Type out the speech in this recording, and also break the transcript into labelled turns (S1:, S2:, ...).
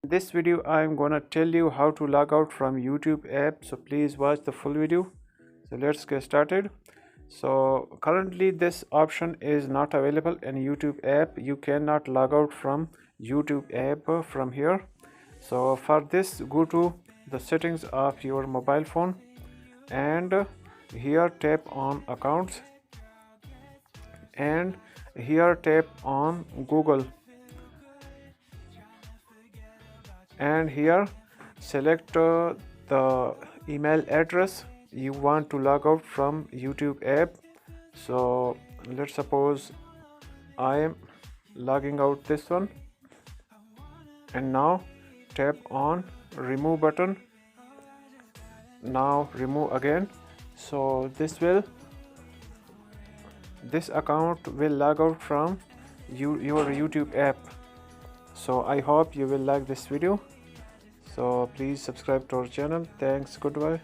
S1: In this video I'm gonna tell you how to log out from YouTube app, so please watch the full video. So let's get started. So currently this option is not available in YouTube app. You cannot log out from YouTube app from here. So for this, go to the settings of your mobile phone and here tap on accounts and here tap on Google and here select the email address you want to log out from YouTube app. So let's suppose I am logging out this one, and now tap on remove button. Now remove again. So this account will log out from your YouTube app. So I hope you will like this video. So please subscribe to our channel. Thanks. Goodbye.